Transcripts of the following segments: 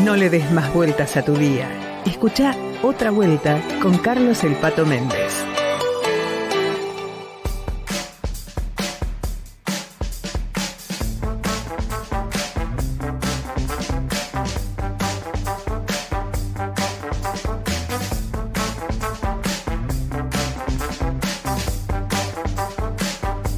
No le des más vueltas a tu día. Escuchá Otra Vuelta con Carlos El Pato Méndez.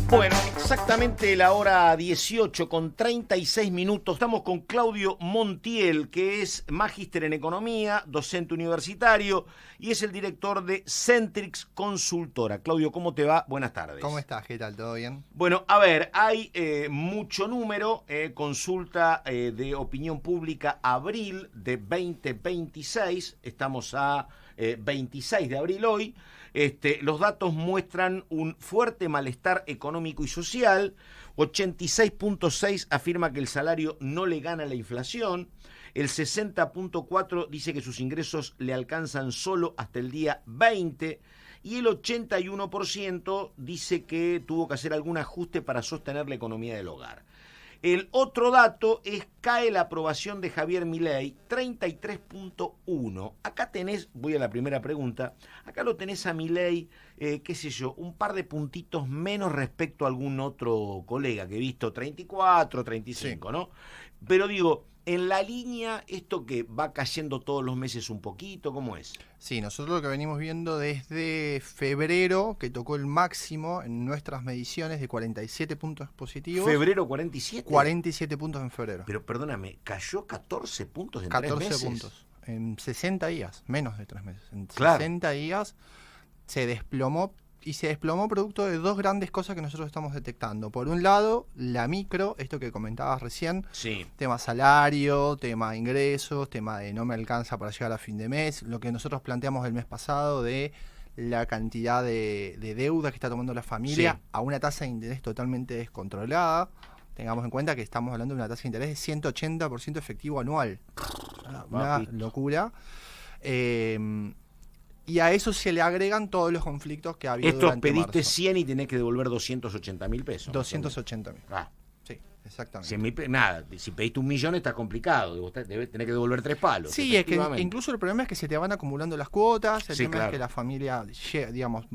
Bueno, exactamente la hora 18 con 36 minutos. Estamos con Claudio Montiel, que es magíster en economía, docente universitario y es el director de Centrix Consultora. Claudio, ¿cómo te va? Buenas tardes. ¿Cómo estás? ¿Qué tal? ¿Todo bien? Bueno, a ver, hay mucho número, consulta de opinión pública abril de 2026, estamos a 26 de abril hoy. Los datos muestran un fuerte malestar económico y social. 86.6 afirma que el salario no le gana a la inflación. El 60.4 dice que sus ingresos le alcanzan solo hasta el día 20. Y el 81% dice que tuvo que hacer algún ajuste para sostener la economía del hogar. El otro dato es cae la aprobación de Javier Milei, 33.1. Acá tenés, voy a la primera pregunta, acá lo tenés a Milei, qué sé yo, un par de puntitos menos respecto a algún otro colega que he visto, 34, 35, sí. ¿No? Pero digo, en la línea, esto que va cayendo todos los meses un poquito, ¿cómo es? Sí, nosotros lo que venimos viendo desde febrero, que tocó el máximo en nuestras mediciones de 47 puntos positivos. ¿Febrero 47? 47 puntos en febrero. Pero perdóname, cayó 14 puntos en 14 3 meses. 14 puntos, en 60 días, menos de 3 meses. En claro. 60 días se desplomó. Y se desplomó producto de dos grandes cosas que nosotros estamos detectando. Por un lado, la micro, esto que comentabas recién, sí. Tema salario, tema ingresos, tema de no me alcanza para llegar a fin de mes, lo que nosotros planteamos el mes pasado de la cantidad de deuda que está tomando la familia, sí, a una tasa de interés totalmente descontrolada. Tengamos en cuenta que estamos hablando de una tasa de interés de 180% efectivo anual. Una locura. Y a eso se le agregan todos los conflictos que ha habido. Estos durante pediste marzo. 100 y tenés que devolver 280.000 pesos. 280.000. Ah. Sí, exactamente. 100.000, nada, si pediste 1.000.000 está complicado. Tenés que devolver 3 palos. Sí, es que incluso el problema es que se te van acumulando las cuotas. El tema es que la familia, digamos,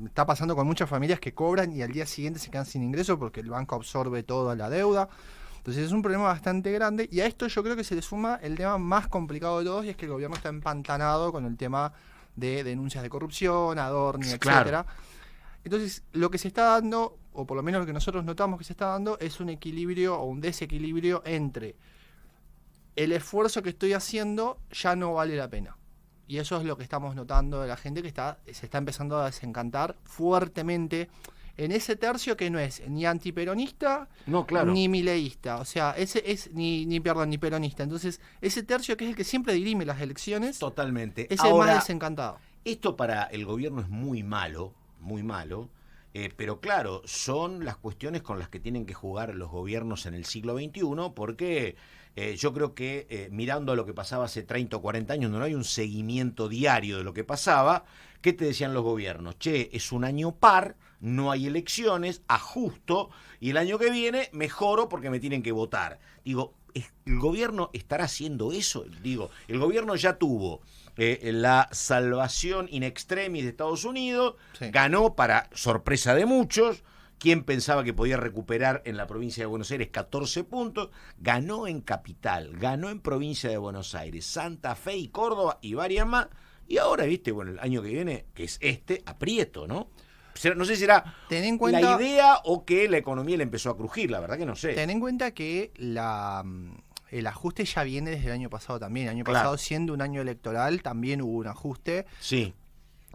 está pasando con muchas familias que cobran y al día siguiente se quedan sin ingreso porque el banco absorbe toda la deuda. Entonces es un problema bastante grande y a esto yo creo que se le suma el tema más complicado de todos y es que el gobierno está empantanado con el tema de denuncias de corrupción, Adorni, etcétera. Entonces, lo que se está dando, o por lo menos lo que nosotros notamos que se está dando, es un equilibrio o un desequilibrio entre el esfuerzo que estoy haciendo ya no vale la pena. Y eso es lo que estamos notando de la gente que se está empezando a desencantar fuertemente en ese tercio que no es ni antiperonista, no, claro, ni mileísta, o sea, ese es ni peronista. Entonces, ese tercio que es el que siempre dirime las elecciones, totalmente, es el más desencantado. Esto para el gobierno es muy malo, pero claro, son las cuestiones con las que tienen que jugar los gobiernos en el siglo XXI, porque yo creo que mirando a lo que pasaba hace 30 o 40 años, no hay un seguimiento diario de lo que pasaba. ¿Qué te decían los gobiernos? Che, es un año par, no hay elecciones, ajusto, y el año que viene mejoro porque me tienen que votar. Digo, ¿el gobierno estará haciendo eso? Digo, el gobierno ya tuvo la salvación in extremis de Estados Unidos, sí, ganó para sorpresa de muchos. ¿Quién pensaba que podía recuperar en la provincia de Buenos Aires 14 puntos? Ganó en Capital, ganó en provincia de Buenos Aires, Santa Fe y Córdoba y varias más. Y ahora, viste, bueno, el año que viene, que es aprieto, ¿no? No sé si era la idea o que la economía le empezó a crujir, la verdad que no sé. Ten en cuenta que el ajuste ya viene desde el año pasado también. El año pasado, siendo un año electoral, también hubo un ajuste. Sí.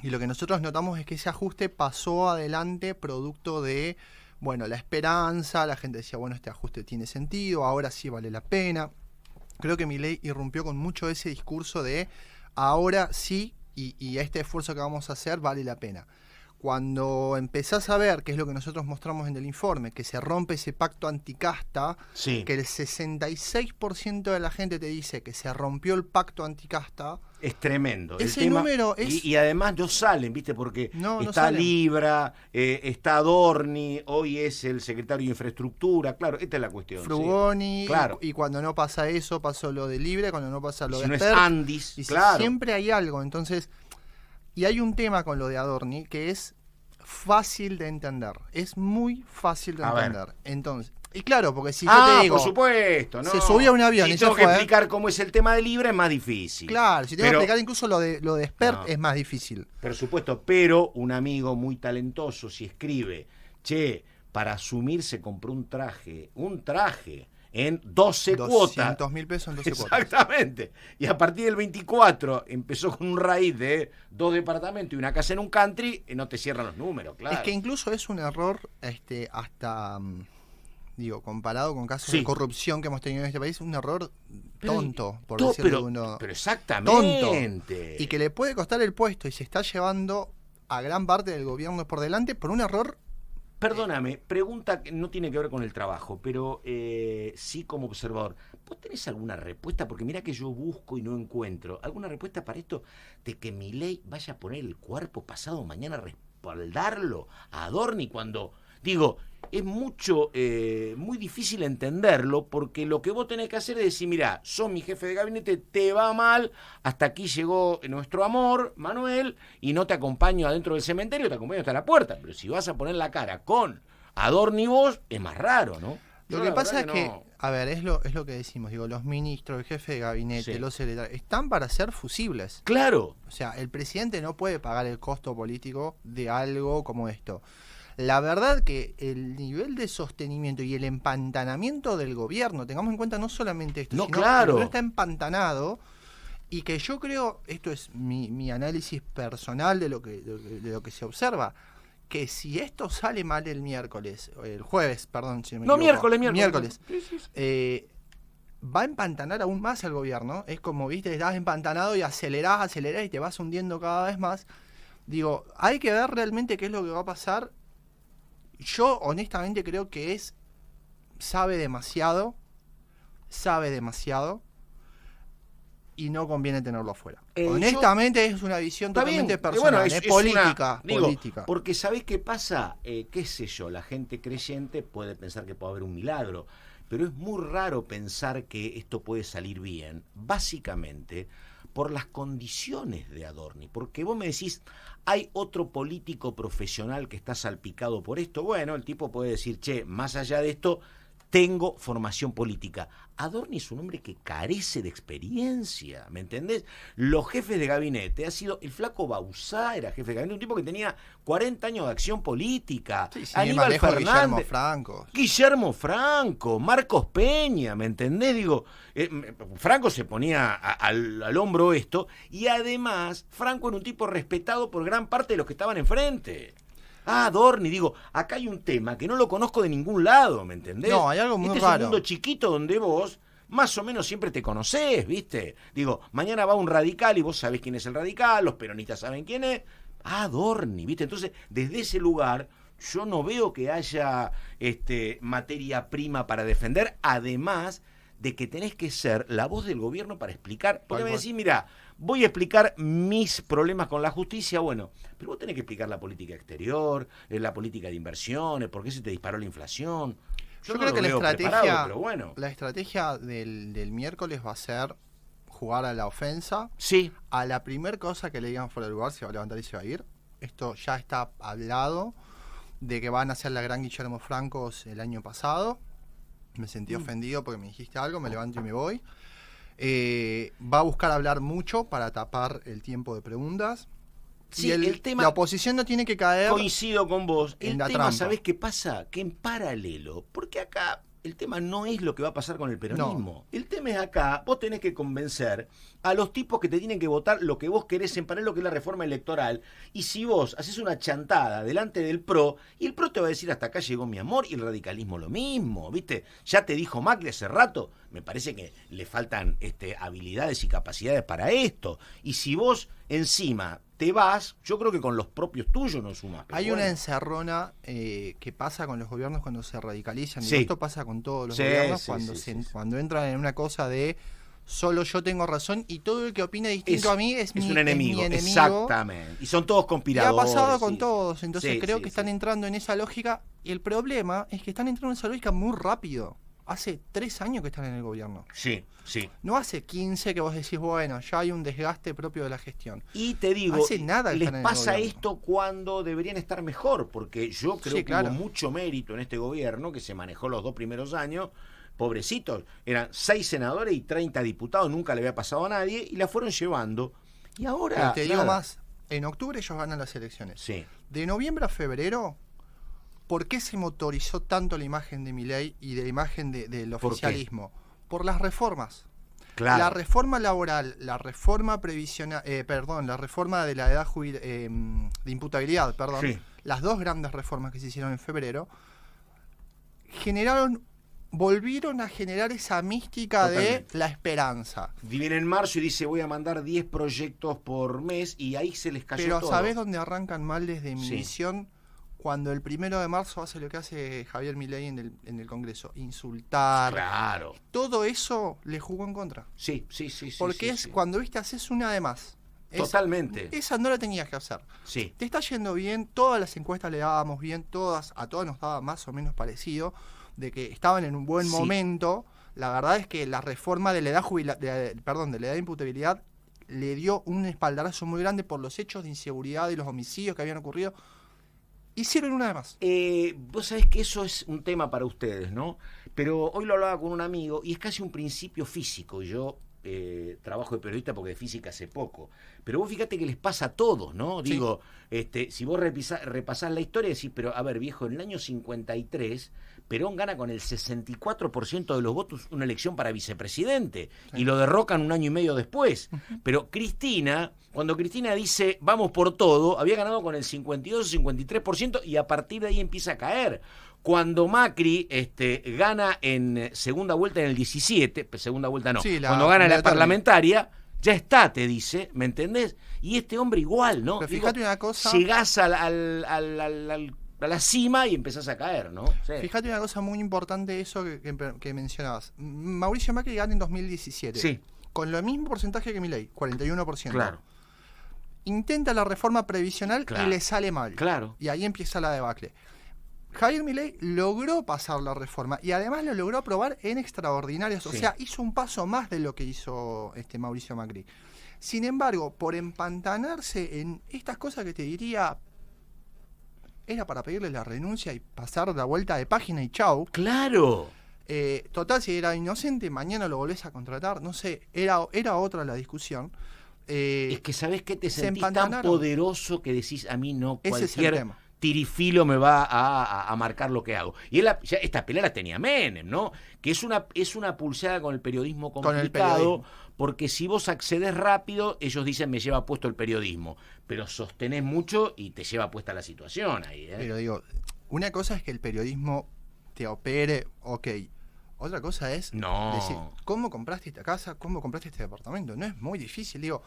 Y lo que nosotros notamos es que ese ajuste pasó adelante producto de, bueno, la esperanza. La gente decía, bueno, este ajuste tiene sentido, ahora sí vale la pena. Creo que Milei irrumpió con mucho ese discurso de ahora sí y este esfuerzo que vamos a hacer vale la pena. cuando empezás a ver, que es lo que nosotros mostramos en el informe, que se rompe ese pacto anticasta, sí, que el 66% de la gente te dice que se rompió el pacto anticasta. es tremendo. Ese número es... Y además no salen, ¿viste? Porque no está salen. Libra, está Adorni, hoy es el secretario de Infraestructura, claro, esta es la cuestión. Frugoni, sí. Claro. Y cuando no pasa eso, pasó lo de Libre, cuando no pasa lo si de no Spert, es Andis, y claro. siempre hay algo, entonces... Y hay un tema con lo de Adorni que es fácil de entender, es muy fácil de entender. Entonces, y claro, porque si yo te digo, por supuesto, ¿no? se subía a un avión y y tengo se que fue, explicar cómo es el tema de Libra, es más difícil. Claro, si tengo que explicar incluso lo de Spert, es más difícil. Por supuesto, pero un amigo muy talentoso, si escribe, che, para asumir se compró un traje en 12 cuotas. 200.000 pesos en 12 cuotas. Exactamente. Y a partir del 24 empezó con un raíz de 2 departamentos y una casa en un country, y no te cierran los números, claro. Es que incluso es un error hasta, digo, comparado con casos de corrupción que hemos tenido en este país, un error tonto, por decirlo de uno. Pero exactamente. Tonto. Y que le puede costar el puesto y se está llevando a gran parte del gobierno por delante por un error. Perdóname, pregunta que no tiene que ver con el trabajo, pero sí como observador. ¿Vos tenés alguna respuesta? Porque mira que yo busco y no encuentro. ¿Alguna respuesta para esto de que Milei vaya a poner el cuerpo pasado mañana a respaldarlo a Adorni cuando... Digo, es muy difícil entenderlo porque lo que vos tenés que hacer es decir, mirá, sos mi jefe de gabinete, te va mal, hasta aquí llegó nuestro amor, Manuel, y no te acompaño adentro del cementerio, te acompaño hasta la puerta. Pero si vas a poner la cara con Adorni vos, es más raro, ¿no? Lo que pasa es que, a ver, es lo que decimos, digo, los ministros, el jefe de gabinete, los secretarios, están para ser fusibles. Claro. O sea, el presidente no puede pagar el costo político de algo como esto. La verdad que el nivel de sostenimiento y el empantanamiento del gobierno, tengamos en cuenta no solamente esto, sino que el gobierno está empantanado y que yo creo, esto es mi análisis personal de lo que se observa, que si esto sale mal el jueves, perdón, si no me equivoco. Miércoles. Sí. Va a empantanar aún más al gobierno. Es como, viste, estás empantanado y acelerás y te vas hundiendo cada vez más. Digo, hay que ver realmente qué es lo que va a pasar. Yo honestamente creo que sabe demasiado y no conviene tenerlo afuera. Honestamente es una visión totalmente personal, política. Porque ¿sabés qué pasa? Qué sé yo, la gente creyente puede pensar que puede haber un milagro, pero es muy raro pensar que esto puede salir bien, básicamente por las condiciones de Adorni, porque vos me decís, hay otro político profesional que está salpicado por esto. Bueno, el tipo puede decir, che, más allá de esto, tengo formación política. Adorni es un hombre que carece de experiencia, ¿me entendés? Los jefes de gabinete, ha sido el flaco Bauzá, era jefe de gabinete, un tipo que tenía 40 años de acción política. Sí, Aníbal Fernández, Guillermo Franco, Marcos Peña, ¿me entendés? Digo, Franco se ponía al hombro esto, y además Franco era un tipo respetado por gran parte de los que estaban enfrente. Adorni, digo, acá hay un tema que no lo conozco de ningún lado, ¿me entendés? No, hay algo muy raro. Es un mundo chiquito donde vos más o menos siempre te conocés, ¿viste? Digo, mañana va un radical y vos sabés quién es el radical, los peronistas saben quién es. Adorni, ¿viste? Entonces, desde ese lugar, yo no veo que haya materia prima para defender, además de que tenés que ser la voz del gobierno para explicar. Porque me decís, mira, voy a explicar mis problemas con la justicia, bueno, pero vos tenés que explicar la política exterior, la política de inversiones, por qué se te disparó la inflación. Yo creo que la estrategia del miércoles va a ser jugar a la ofensa. Sí. A la primer cosa que le digan fuera del lugar se va a levantar y se va a ir. Esto ya está hablado de que van a hacer la gran Guillermo Francos el año pasado. Me sentí ofendido porque me dijiste algo, me levanto y me voy. Va a buscar hablar mucho para tapar el tiempo de preguntas. Sí, y el tema, la oposición no tiene que caer. Coincido con vos. El tema, trampa. ¿Sabés qué pasa? Que en paralelo, porque acá el tema no es lo que va a pasar con el peronismo. No. El tema es acá, vos tenés que convencer a los tipos que te tienen que votar lo que vos querés en paralelo, que es la reforma electoral. Y si vos haces una chantada delante del PRO, y el PRO te va a decir hasta acá llegó mi amor, y el radicalismo lo mismo, ¿viste? Ya te dijo Macri hace rato, me parece que le faltan habilidades y capacidades para esto. Y si vos encima te vas, yo creo que con los propios tuyos no sumas. Hay una encerrona que pasa con los gobiernos cuando se radicalizan. Sí. Y esto pasa con todos los gobiernos cuando entran en una cosa de solo yo tengo razón y todo el que opine distinto a mí es mi enemigo. Exactamente. Y son todos conspiradores. Y ha pasado con todos. Entonces creo que están entrando en esa lógica. Y el problema es que están entrando en esa lógica muy rápido. Hace 3 años que están en el gobierno. Sí, sí. No hace 15 que vos decís, bueno, ya hay un desgaste propio de la gestión. Y te digo, hace nada les pasa esto cuando deberían estar mejor, porque yo creo que hubo mucho mérito en este gobierno que se manejó los 2 primeros años. Pobrecitos, eran 6 senadores y 30 diputados, nunca le había pasado a nadie, y la fueron llevando. Y ahora... Te digo más, en octubre ellos ganan las elecciones. Sí. De noviembre a febrero, ¿por qué se motorizó tanto la imagen de Milei y de la imagen del oficialismo? Por las reformas. Claro. La reforma laboral, la reforma previsional, la reforma de la edad de imputabilidad, sí. Las 2 grandes reformas que se hicieron en febrero, volvieron a generar esa mística de la esperanza. Viene en marzo y dice voy a mandar 10 proyectos por mes y ahí se les cayó todo. Pero ¿sabés dónde arrancan mal desde mi visión? Cuando el 1 de marzo hace lo que hace Javier Milei en el Congreso, insultar. Claro. Todo eso le jugó en contra. Sí. Porque cuando haces una de más. Totalmente. Esa no la tenías que hacer. Sí. Te está yendo bien, todas las encuestas le dábamos bien, a todas nos daba más o menos parecido, de que estaban en un buen momento. La verdad es que la reforma de la edad de la edad de imputabilidad le dio un espaldarazo muy grande por los hechos de inseguridad y los homicidios que habían ocurrido. Hicieron una de más. Vos sabés que eso es un tema para ustedes, ¿no? Pero hoy lo hablaba con un amigo y es casi un principio físico. Yo trabajo de periodista porque de física hace poco. Pero vos fíjate que les pasa a todos, ¿no? Sí. Digo, si vos repasás la historia, decís, pero a ver, viejo, en el año 53, Perón gana con el 64% de los votos una elección para vicepresidente y lo derrocan un año y medio después. Pero Cristina, cuando Cristina dice vamos por todo, había ganado con el 52 o 53% y a partir de ahí empieza a caer. Cuando Macri gana en segunda vuelta en el 17, segunda vuelta no, cuando gana la parlamentaria, ya está, te dice, ¿me entendés? Y este hombre igual, ¿no? Pero fíjate una cosa. Llegás a la cima y empezás a caer, ¿no? Sí. Fíjate una cosa muy importante eso que mencionabas. Mauricio Macri gana en 2017. Sí. Con lo mismo porcentaje que Milei, 41%. Claro. Intenta la reforma previsional y le sale mal. Claro. Y ahí empieza la debacle. Javier Milei logró pasar la reforma y además lo logró aprobar en extraordinarias. O sea, hizo un paso más de lo que hizo Mauricio Macri. Sin embargo, por empantanarse en estas cosas que te diría, era para pedirle la renuncia y pasar la vuelta de página y chau. ¡Claro! Total, si era inocente, mañana lo volvés a contratar. No sé, era otra la discusión. Es que sabés que te sentís tan poderoso que decís a mí no cualquier... Ese es el tema. Tirifilo me va a marcar lo que hago. Y esta pelea la tenía Menem, ¿no? Que es una pulseada con el periodismo complicado, porque si vos accedes rápido, ellos dicen me lleva puesto el periodismo, pero sostenés mucho y te lleva puesta la situación ahí, ¿eh? Pero digo, una cosa es que el periodismo te opere, ok. Otra cosa es decir, ¿cómo compraste esta casa? ¿Cómo compraste este departamento? No es muy difícil, digo,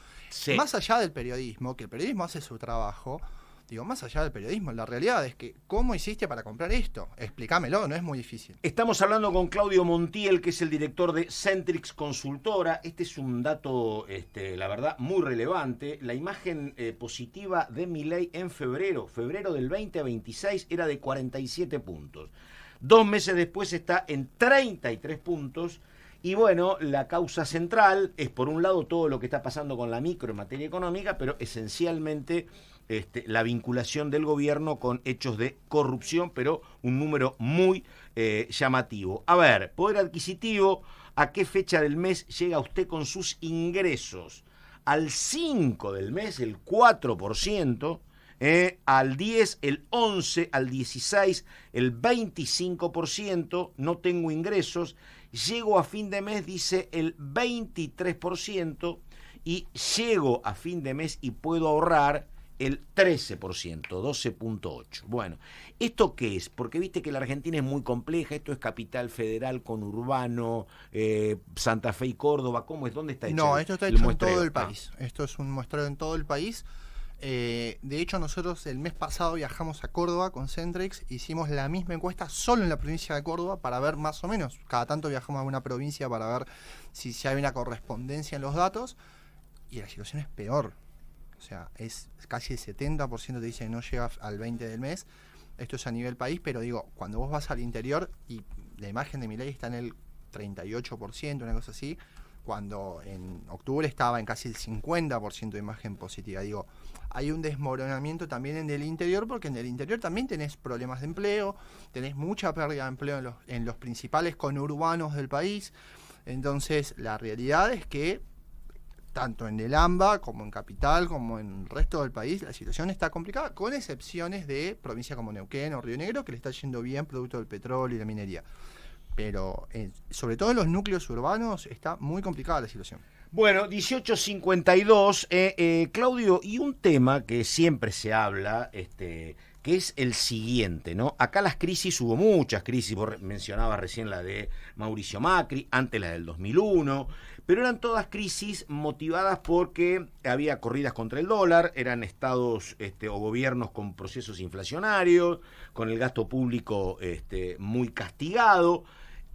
más allá del periodismo, que el periodismo hace su trabajo. Digo, más allá del periodismo, la realidad es que ¿cómo hiciste para comprar esto? Explícamelo, no es muy difícil. Estamos hablando con Claudio Montiel, que es el director de Centrix Consultora. Este es un dato, la verdad, muy relevante. La imagen positiva de Milei en febrero del 2026 era de 47 puntos. 2 meses después está en 33 puntos. Y bueno, la causa central es, por un lado, todo lo que está pasando con la micro en materia económica, pero esencialmente la vinculación del gobierno con hechos de corrupción, pero un número muy llamativo. A ver, poder adquisitivo, ¿a qué fecha del mes llega usted con sus ingresos? Al 5 del mes, el 4%, al 10, el 11, al 16, el 25%, no tengo ingresos. Llego a fin de mes, dice el 23%, y llego a fin de mes y puedo ahorrar el 13%, 12.8%. Bueno, ¿esto qué es? Porque viste que la Argentina es muy compleja, esto es capital federal, conurbano, Santa Fe y Córdoba, ¿cómo es? ¿Dónde está hecho? No, esto está hecho en todo el país. Esto es un muestreo en todo el país. De hecho, nosotros el mes pasado viajamos a Córdoba con Centrex, hicimos la misma encuesta solo en la provincia de Córdoba para ver más o menos, cada tanto viajamos a una provincia para ver si hay una correspondencia en los datos, y la situación es peor. O sea, es casi el 70% te dice que no llega al 20 del mes. Esto es a nivel país, pero digo, cuando vos vas al interior y la imagen de Milei está en el 38%, una cosa así, cuando en octubre estaba en casi el 50% de imagen positiva. Digo, hay un desmoronamiento también en el interior, porque en el interior también tenés problemas de empleo, tenés mucha pérdida de empleo en los principales conurbanos del país. Entonces, la realidad es que tanto en el AMBA, como en Capital, como en el resto del país, la situación está complicada, con excepciones de provincias como Neuquén o Río Negro, que le está yendo bien producto del petróleo y la minería. Pero sobre todo en los núcleos urbanos está muy complicada la situación. Bueno, 18:52, Claudio, y un tema que siempre se habla, que es el siguiente, ¿no? Acá las crisis, hubo muchas crisis, vos mencionabas recién la de Mauricio Macri, antes la del 2001, pero eran todas crisis motivadas porque había corridas contra el dólar, eran estados o gobiernos con procesos inflacionarios, con el gasto público muy castigado.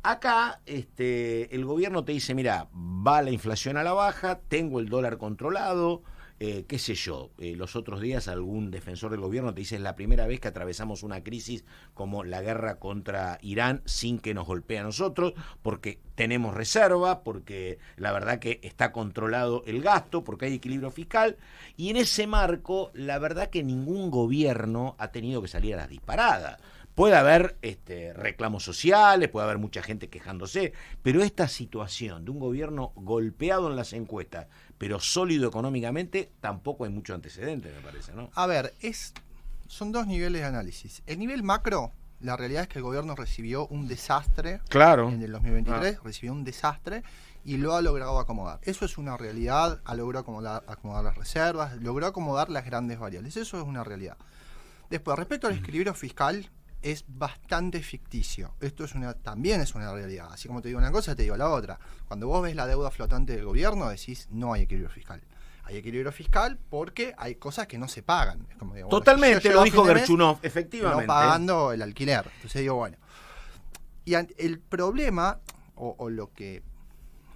Acá el gobierno te dice, mira, va la inflación a la baja, tengo el dólar controlado, qué sé yo. Los otros días algún defensor del gobierno te dice, es la primera vez que atravesamos una crisis como la guerra contra Irán sin que nos golpee a nosotros, porque tenemos reserva, porque la verdad que está controlado el gasto, porque hay equilibrio fiscal, y en ese marco, la verdad que ningún gobierno ha tenido que salir a las disparadas. Puede haber reclamos sociales, puede haber mucha gente quejándose, pero esta situación de un gobierno golpeado en las encuestas, pero sólido económicamente, tampoco hay mucho antecedente, me parece, ¿no? A ver, son dos niveles de análisis. El nivel macro, la realidad es que el gobierno recibió un desastre. Claro. En el 2023 recibió un desastre y lo ha logrado acomodar. Eso es una realidad, ha logrado acomodar las reservas, logró acomodar las grandes variables. Eso es una realidad. Después, respecto al equilibrio fiscal, es bastante ficticio. Esto también es una realidad. Así como te digo una cosa, te digo la otra. Cuando vos ves la deuda flotante del gobierno, decís, no hay equilibrio fiscal. Hay equilibrio fiscal porque hay cosas que no se pagan. Es como, digo, totalmente, lo dijo Gerchunov, efectivamente. No pagando el alquiler. Entonces digo, bueno. Y el problema, o lo que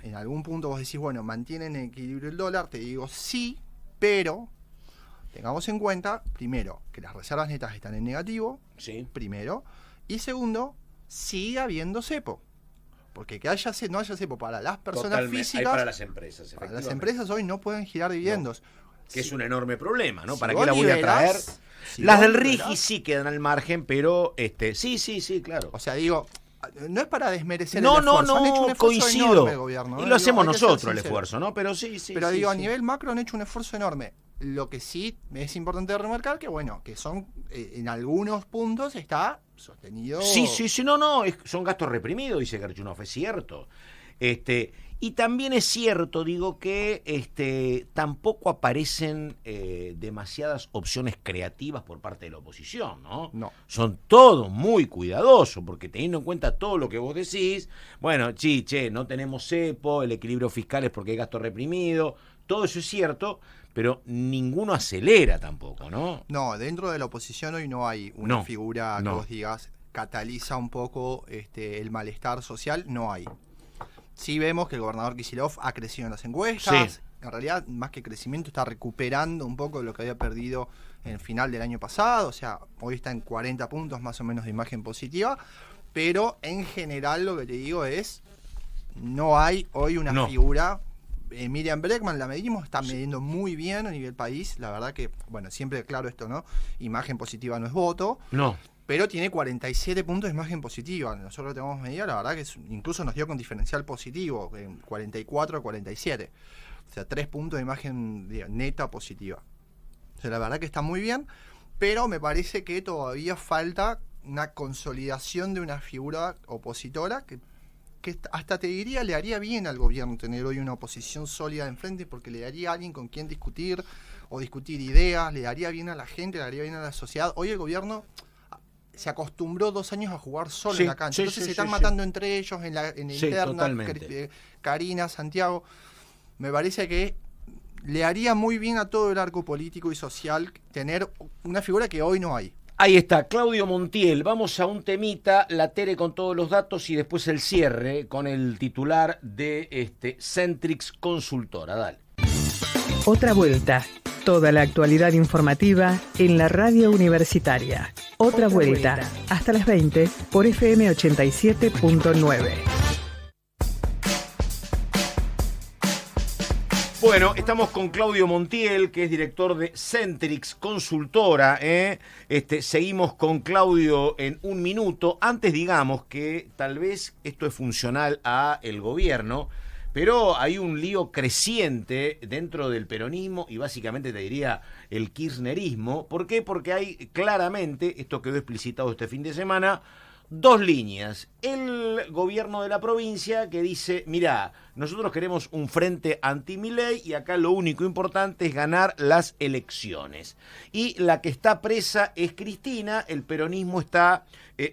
en algún punto vos decís, bueno, mantienen en equilibrio el dólar, te digo sí, pero tengamos en cuenta, primero, que las reservas netas están en negativo, sí. Primero, y segundo, sigue habiendo cepo. Porque que no haya cepo para las personas totalmente, físicas, para las empresas. Para las empresas hoy no pueden girar dividendos. No, que es un enorme problema, ¿no? Si ¿Para qué la voy a traer? Las del RIGI sí quedan al margen, pero sí, claro. O sea, digo, no es para desmerecer el esfuerzo. No, han hecho un esfuerzo coincido. enorme el gobierno. Y lo hacemos nosotros el esfuerzo, ¿no? Pero sí. Pero digo, a nivel macro han hecho un esfuerzo enorme. Lo que sí es importante remarcar que, bueno, que son, en algunos puntos está sostenido. Sí, no, son gastos reprimidos, dice Gerchunov, es cierto. Y también es cierto, digo, que tampoco aparecen demasiadas opciones creativas por parte de la oposición, ¿no? No. Son todos muy cuidadosos, porque teniendo en cuenta todo lo que vos decís, bueno, no tenemos cepo, el equilibrio fiscal es porque hay gasto reprimido, todo eso es cierto, pero ninguno acelera tampoco, ¿no? No, dentro de la oposición hoy no hay una figura que vos digas cataliza un poco el malestar social, no hay. Sí vemos que el gobernador Kicillof ha crecido en las encuestas, sí. En realidad más que crecimiento está recuperando un poco lo que había perdido en el final del año pasado, o sea, hoy está en 40 puntos más o menos de imagen positiva, pero en general lo que te digo es, no hay hoy una figura. Miriam Bregman la medimos, está midiendo muy bien a nivel país, la verdad que, bueno, siempre claro esto, ¿no? Imagen positiva no es voto, no, pero tiene 47 puntos de imagen positiva, nosotros lo tenemos medida, la verdad que incluso nos dio con diferencial positivo, en 44 a 47, o sea, 3 puntos de imagen neta positiva, o sea, la verdad que está muy bien, pero me parece que todavía falta una consolidación de una figura opositora que que hasta te diría le haría bien al gobierno tener hoy una oposición sólida enfrente, porque le daría a alguien con quien discutir o discutir ideas, le daría bien a la gente, le daría bien a la sociedad. Hoy el gobierno se acostumbró 2 años a jugar solo en la cancha. Entonces se están matando entre ellos en la interna. Karina, Santiago. Me parece que le haría muy bien a todo el arco político y social tener una figura que hoy no hay. Ahí está, Claudio Montiel. Vamos a un temita, la Tere con todos los datos y después el cierre con el titular de Centrix Consultora. Dale. Otra vuelta. Toda la actualidad informativa en la radio universitaria. Otra vuelta. Hasta las 20 por FM 87.9. Bueno, estamos con Claudio Montiel, que es director de Centrix Consultora. Seguimos con Claudio en un minuto. Antes digamos que tal vez esto es funcional a el gobierno, pero hay un lío creciente dentro del peronismo y básicamente te diría el kirchnerismo. ¿Por qué? Porque hay claramente, esto quedó explicitado este fin de semana, 2 líneas. El gobierno de la provincia que dice, mirá, nosotros queremos un frente anti-Milei y acá lo único importante es ganar las elecciones. Y la que está presa es Cristina, el peronismo está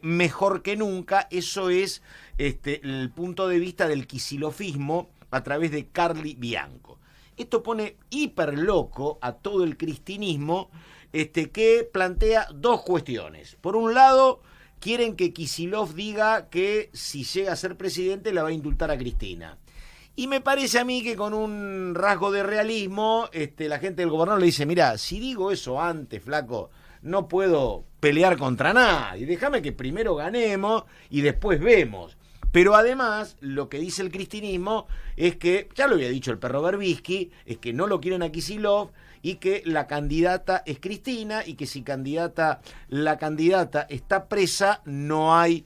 mejor que nunca, eso es el punto de vista del kicilofismo a través de Carly Bianco. Esto pone hiper loco a todo el cristinismo que plantea 2 cuestiones. Por un lado, quieren que Kicillof diga que si llega a ser presidente la va a indultar a Cristina. Y me parece a mí que con un rasgo de realismo, la gente del gobernador le dice, mirá, si digo eso antes, flaco, no puedo pelear contra nadie. Déjame que primero ganemos y después vemos. Pero además, lo que dice el cristinismo es que, ya lo había dicho el perro Berbisky, es que no lo quieren a Kicillof y que la candidata es Cristina y que si la candidata está presa, no hay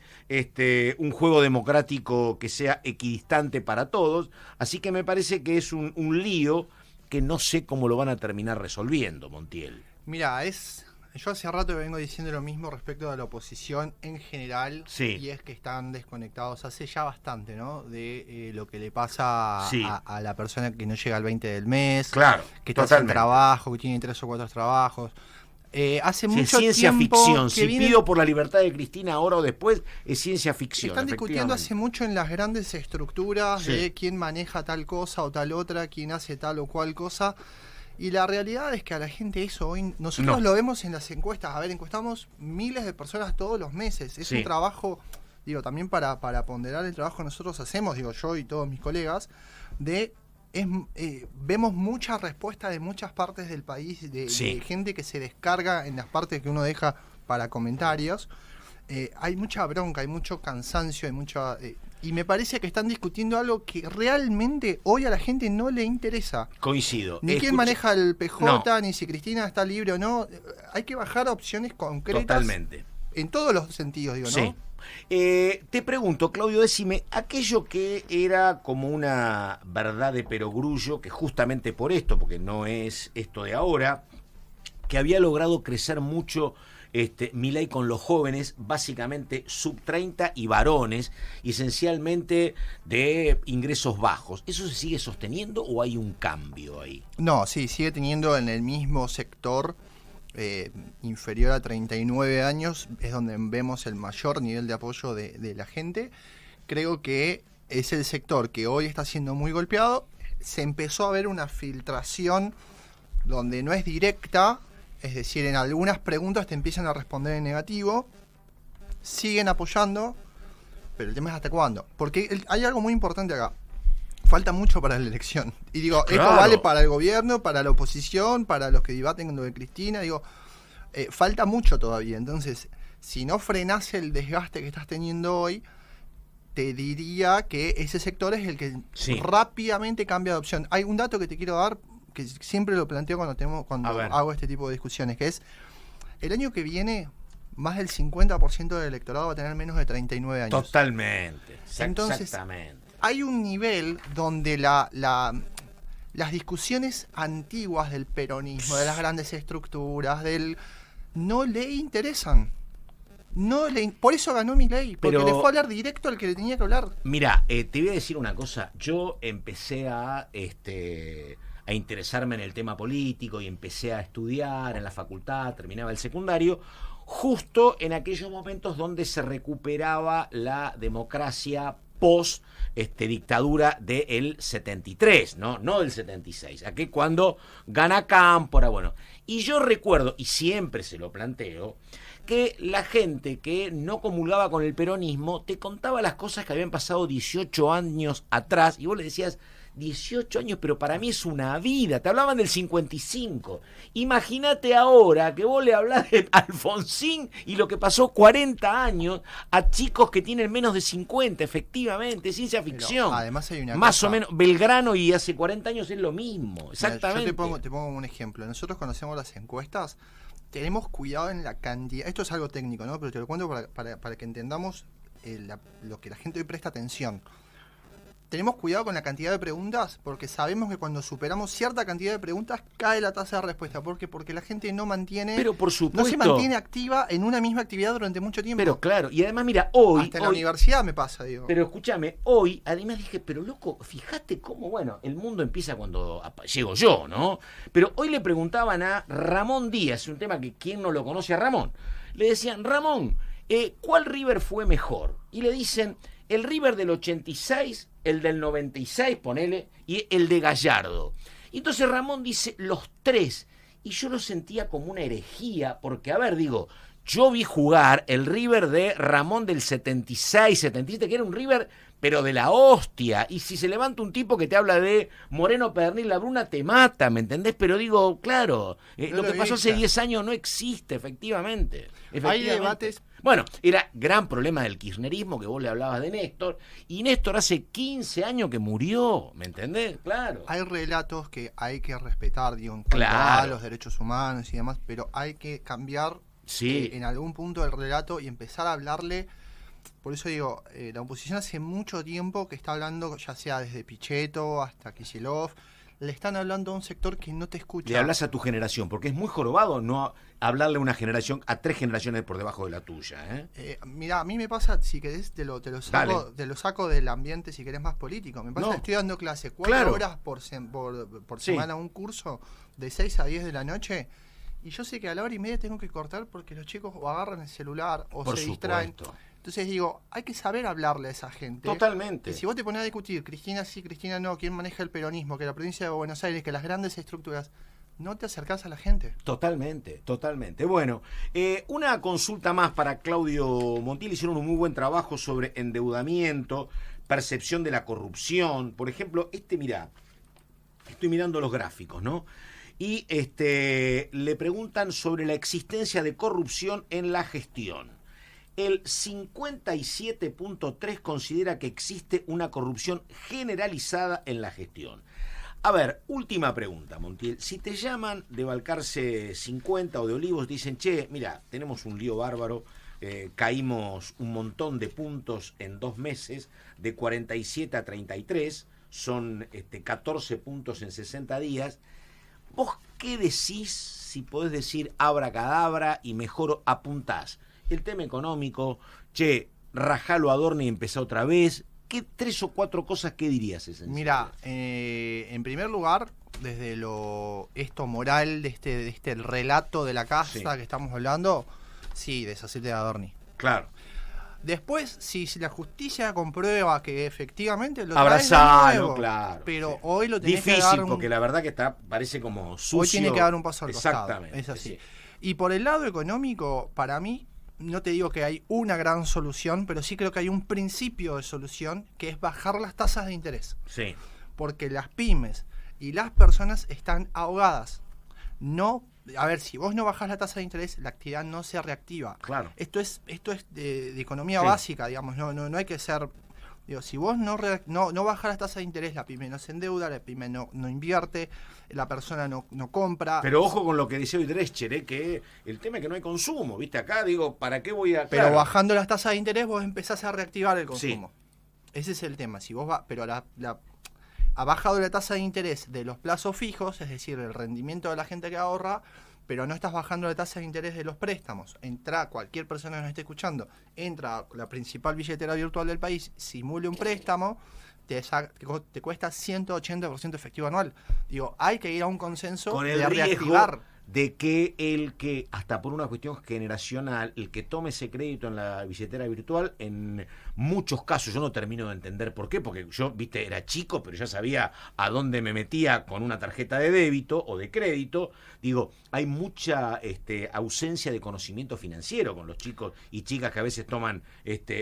un juego democrático que sea equidistante para todos. Así que me parece que es un lío que no sé cómo lo van a terminar resolviendo, Montiel. Mira, yo hace rato vengo diciendo lo mismo respecto de la oposición en general, sí. Y es que están desconectados hace ya bastante, ¿no? De lo que le pasa sí. a la persona que no llega al 20 del mes, claro, que está sin trabajo, que tiene 3 o 4 trabajos. Hace mucho ciencia tiempo ficción. Que si pido por la libertad de Cristina ahora o después, es ciencia ficción. Están discutiendo hace mucho en las grandes estructuras de quién maneja tal cosa o tal otra, quién hace tal o cual cosa. Y la realidad es que a la gente eso hoy, nosotros lo vemos en las encuestas. A ver, encuestamos miles de personas todos los meses. Es un trabajo, también para ponderar el trabajo que nosotros hacemos, yo y todos mis colegas, vemos mucha respuesta de muchas partes del país, de gente que se descarga en las partes que uno deja para comentarios. Hay mucha bronca, hay mucho cansancio, hay mucha... y me parece que están discutiendo algo que realmente hoy a la gente no le interesa. Coincido. Ni quién maneja el PJ, ni si Cristina está libre o no. Hay que bajar a opciones concretas. Totalmente. En todos los sentidos, ¿no? Te pregunto, Claudio, decime, aquello que era como una verdad de perogrullo, que justamente por esto, porque no es esto de ahora, que había logrado crecer mucho Milei con los jóvenes, básicamente sub 30 y varones, esencialmente de ingresos bajos. ¿Eso se sigue sosteniendo o hay un cambio ahí? No, sí, sigue teniendo en el mismo sector inferior a 39 años, es donde vemos el mayor nivel de apoyo de la gente. Creo que es el sector que hoy está siendo muy golpeado. Se empezó a ver una filtración donde no es directa. Es decir, en algunas preguntas te empiezan a responder en negativo, siguen apoyando, pero el tema es hasta cuándo. Porque hay algo muy importante acá. Falta mucho para la elección. Y digo, claro, esto vale para el gobierno, para la oposición, para los que debaten con lo de Cristina. Digo, falta mucho todavía. Entonces, si no frenás el desgaste que estás teniendo hoy, te diría que ese sector es el que rápidamente cambia de opción. Hay un dato que te quiero dar, que siempre lo planteo cuando hago este tipo de discusiones, que es el año que viene más del 50% del electorado va a tener menos de 39 años. Totalmente. Entonces, exactamente. Hay un nivel donde las discusiones antiguas del peronismo, de las grandes estructuras, no le interesan. Por eso ganó Milei, porque Pero, le fue a hablar directo al que le tenía que hablar. Mira, te voy a decir una cosa. Yo empecé a interesarme en el tema político y empecé a estudiar en la facultad, terminaba el secundario, justo en aquellos momentos donde se recuperaba la democracia post dictadura del 73, no del 76, aquí cuando gana Cámpora, bueno. Y yo recuerdo, y siempre se lo planteo, que la gente que no comulgaba con el peronismo te contaba las cosas que habían pasado 18 años atrás, y vos le decías, 18 años, pero para mí es una vida. Te hablaban del 55. Imagínate ahora que vos le hablás de Alfonsín y lo que pasó 40 años a chicos que tienen menos de 50, efectivamente, ciencia ficción. Pero además hay una más cosa. o menos, Belgrano y hace 40 años es lo mismo, exactamente. Mira, yo te pongo un ejemplo. Nosotros conocemos las encuestas, tenemos cuidado en la cantidad. Esto es algo técnico, ¿no? Pero te lo cuento para que entendamos lo que la gente hoy presta atención. Tenemos cuidado con la cantidad de preguntas porque sabemos que cuando superamos cierta cantidad de preguntas cae la tasa de respuesta. ¿Por qué? Porque la gente no mantiene, pero por supuesto, no se mantiene activa en una misma actividad durante mucho tiempo. Pero claro, y además mira, hoy... Hasta en la universidad me pasa, digo. Pero escúchame, hoy además dije, pero loco, fíjate cómo, bueno, el mundo empieza cuando llego yo, ¿no? Pero hoy le preguntaban a Ramón Díaz, un tema que quién no lo conoce a Ramón. Le decían, Ramón, ¿cuál River fue mejor? Y le dicen, el River del 86, el del 96, ponele, y el de Gallardo. Y entonces Ramón dice, los tres. Y yo lo sentía como una herejía, porque, a ver, digo, yo vi jugar el River de Ramón del 76, 77, que era un River, pero de la hostia. Y si se levanta un tipo que te habla de Moreno, Pernil, La Bruna, te mata, ¿me entendés? Pero digo, claro, lo que pasó hace 10 años no existe, efectivamente. Hay debates. Bueno, era gran problema del kirchnerismo, que vos le hablabas de Néstor, y Néstor hace 15 años que murió, ¿me entendés? Claro. Hay relatos que hay que respetar, digo, en cuanto a los derechos humanos y demás, pero hay que cambiar en algún punto el relato y empezar a hablarle. Por eso digo, la oposición hace mucho tiempo que está hablando, ya sea desde Pichetto hasta Kicillof, le están hablando a un sector que no te escucha. Le hablas a tu generación, porque es muy jorobado no hablarle a una generación, a 3 generaciones por debajo de la tuya. Mira, a mí me pasa, si querés, te lo saco del ambiente, si querés, más político. Me pasa que estoy dando clase 4 horas por semana, un curso de 6 a 10 de la noche, y yo sé que a la hora y media tengo que cortar porque los chicos o agarran el celular o se distraen. Entonces digo, hay que saber hablarle a esa gente. Totalmente. Que si vos te pones a discutir, Cristina sí, Cristina no, quién maneja el peronismo, que la provincia de Buenos Aires, que las grandes estructuras, no te acercás a la gente. Totalmente, totalmente. Bueno, una consulta más para Claudio Montiel. Hicieron un muy buen trabajo sobre endeudamiento, percepción de la corrupción. Por ejemplo, mirá, estoy mirando los gráficos, ¿no? Y le preguntan sobre la existencia de corrupción en la gestión. El 57.3 considera que existe una corrupción generalizada en la gestión. A ver, última pregunta, Montiel. Si te llaman de Balcarce 50 o de Olivos, dicen, che, mira, tenemos un lío bárbaro, caímos un montón de puntos en 2 meses, de 47 a 33, son 14 puntos en 60 días. ¿Vos qué decís, si podés decir abracadabra y mejor apuntás? El tema económico, che, rajalo, adorne y empezá otra vez. ¿Qué 3 o 4 cosas qué dirías esencialmente? Mira, en primer lugar, desde esto moral, de este relato de la casa que estamos hablando, sí, deshacerte de Adorni. Claro. Después, si la justicia comprueba que efectivamente lo abrazalo, claro. Pero hoy lo tenés difícil, que dar porque la verdad que parece como sucio. Hoy tiene que dar un paso al costado. Exactamente. Es así. Sí. Y por el lado económico, para mí, no te digo que hay una gran solución, pero sí creo que hay un principio de solución, que es bajar las tasas de interés. Sí. Porque las pymes y las personas están ahogadas. A ver, si vos no bajás la tasa de interés, la actividad no se reactiva. Claro. Esto es de economía básica, digamos, no hay que ser... Digo, si vos no bajás las tasas de interés, la pyme no se endeuda, la pyme no invierte, la persona no compra. Pero ojo con lo que decía hoy Drescher, que el tema es que no hay consumo, ¿viste? Acá digo, ¿para qué voy a...? Pero bajando las tasas de interés vos empezás a reactivar el consumo. Sí. Ese es el tema. Si vos pero ha bajado la tasa de interés de los plazos fijos, es decir, el rendimiento de la gente que ahorra, pero no estás bajando la tasa de interés de los préstamos. Entra, cualquier persona que nos esté escuchando, entra a la principal billetera virtual del país, simule un préstamo, te cuesta 180% efectivo anual. Digo, hay que ir a un consenso con el de riesgo reactivar. De que el que, hasta por una cuestión generacional, el que tome ese crédito en la billetera virtual, en muchos casos, yo no termino de entender por qué, porque yo, viste, era chico, pero ya sabía a dónde me metía con una tarjeta de débito o de crédito. Digo, hay mucha ausencia de conocimiento financiero con los chicos y chicas que a veces toman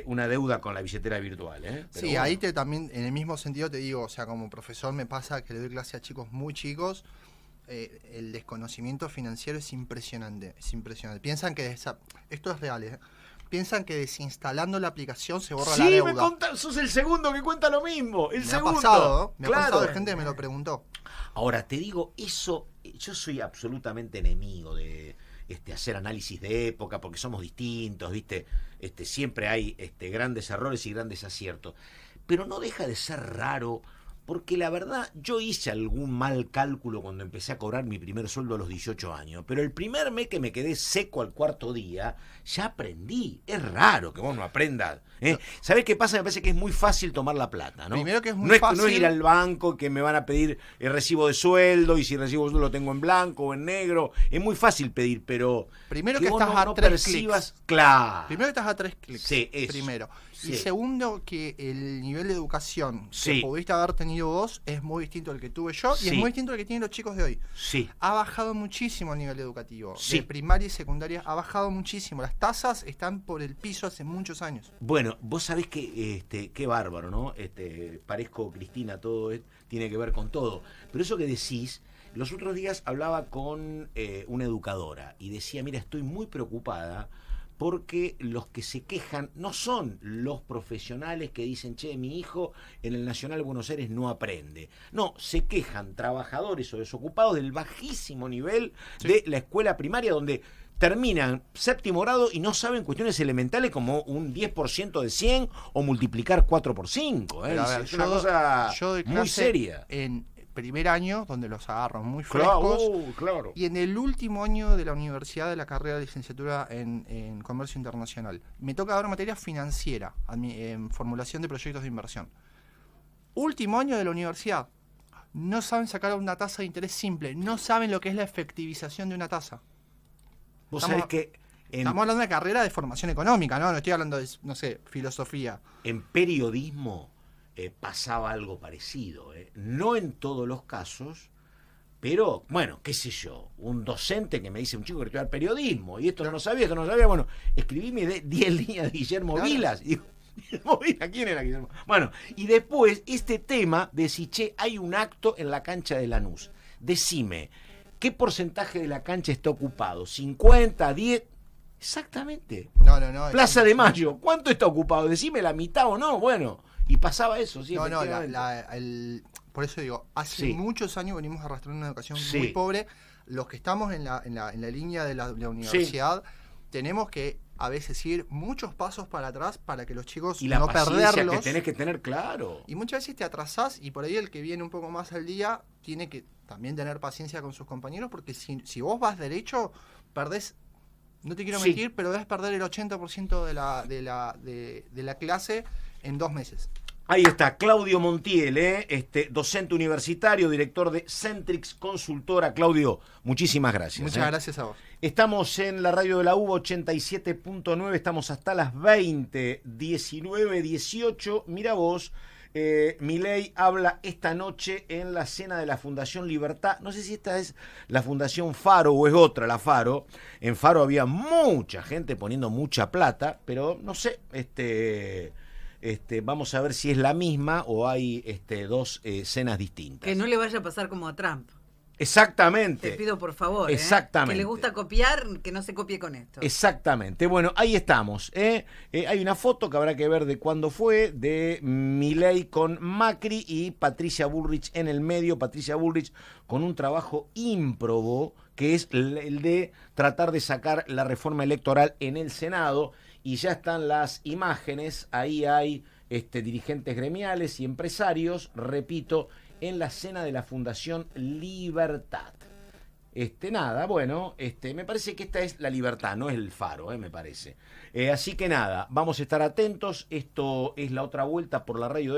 una deuda con la billetera virtual. Pero sí, bueno. Ahí también, en el mismo sentido te digo, o sea, como profesor me pasa que le doy clase a chicos muy chicos. El desconocimiento financiero es impresionante, Piensan que esto es real, piensan que desinstalando la aplicación se borra la deuda. Sí, sos el segundo que cuenta lo mismo. Me ha pasado de gente que me lo preguntó. Ahora, te digo, eso, yo soy absolutamente enemigo de hacer análisis de época, porque somos distintos, ¿viste? Siempre hay grandes errores y grandes aciertos. Pero no deja de ser raro. Porque la verdad, yo hice algún mal cálculo cuando empecé a cobrar mi primer sueldo a los 18 años, pero el primer mes que me quedé seco al cuarto día, ya aprendí. Es raro que vos no aprendas. ¿Sabés qué pasa? Me parece que es muy fácil tomar la plata, ¿no? Primero que es muy fácil. No es ir al banco que me van a pedir el recibo de sueldo y si el recibo de sueldo lo tengo en blanco o en negro. Es muy fácil pedir, pero... Primero que estás a 3 clics. Claro. Primero que estás a 3 clics. Sí, eso. Primero. Sí. Y segundo, que el nivel de educación sí. que pudiste haber tenido vos es muy distinto al que tuve yo y es muy distinto al que tienen los chicos de hoy. Sí. Ha bajado muchísimo el nivel educativo. Sí. De primaria y secundaria ha bajado muchísimo. Las tasas están por el piso hace muchos años. Bueno, vos sabés que qué bárbaro, ¿no? Parezco Cristina, todo tiene que ver con todo. Pero eso que decís, los otros días hablaba con una educadora y decía, mira, estoy muy preocupada porque los que se quejan no son los profesionales que dicen, che, mi hijo en el Nacional de Buenos Aires no aprende. No, se quejan trabajadores o desocupados del bajísimo nivel de la escuela primaria, donde terminan séptimo grado y no saben cuestiones elementales como un 10% de 100 o multiplicar 4 por 5. Pero a ver, es una cosa muy seria. En primer año, donde los agarro muy frescos, claro. Y en el último año de la universidad, de la carrera de licenciatura en Comercio Internacional, me toca dar materia financiera, en formulación de proyectos de inversión. Último año de la universidad, no saben sacar una tasa de interés simple, no saben lo que es la efectivización de una tasa. Vos sabés que... Estamos hablando de carrera de formación económica, ¿no? No estoy hablando de, no sé, filosofía. En periodismo pasaba algo parecido, no en todos los casos, pero, bueno, qué sé yo, un docente que me dice, un chico que estudia periodismo, y esto no lo sabía, bueno, escribíme 10 líneas de Guillermo Vilas, y Guillermo Vilas, ¿quién era Guillermo? Bueno, y después este tema de si, che, hay un acto en la cancha de Lanús, decime, ¿qué porcentaje de la cancha está ocupado? ¿50, 10? Exactamente. No. Plaza de Mayo, ¿cuánto está ocupado? Decime la mitad o no, bueno. Y pasaba eso, sí. Por eso digo, hace muchos años venimos arrastrando una educación muy pobre. Los que estamos en la línea de la universidad, tenemos que a veces ir muchos pasos para atrás para que los chicos y la no paciencia perderlos. Que tenés que tener claro. Y muchas veces te atrasás y por ahí el que viene un poco más al día tiene que también tener paciencia con sus compañeros, porque si vos vas derecho, perdés. No te quiero mentir, pero debes perder el 80% de la clase en 2 meses. Ahí está, Claudio Montiel, docente universitario, director de Centrix Consultora. Claudio, muchísimas gracias. Muchas gracias a vos. Estamos en la radio de la UBA 87.9, estamos hasta las 20, 19, 18. Mira vos, Milei habla esta noche en la cena de la Fundación Libertad. No sé si esta es la Fundación Faro o es otra, la Faro. En Faro había mucha gente poniendo mucha plata, pero no sé, vamos a ver si es la misma o hay dos cenas distintas. Que no le vaya a pasar como a Trump. Exactamente. Te pido por favor. Exactamente. Que le gusta copiar, que no se copie con esto. Exactamente. Bueno, ahí estamos. Hay una foto que habrá que ver de cuándo fue, de Milei con Macri y Patricia Bullrich en el medio. Patricia Bullrich con un trabajo ímprobo, que es el de tratar de sacar la reforma electoral en el Senado. Y ya están las imágenes. Ahí hay dirigentes gremiales y empresarios, repito, en la cena de la Fundación Libertad. Nada, bueno, me parece que esta es La Libertad, no es El Faro, me parece. Así que nada, vamos a estar atentos. Esto es La Otra Vuelta por la radio de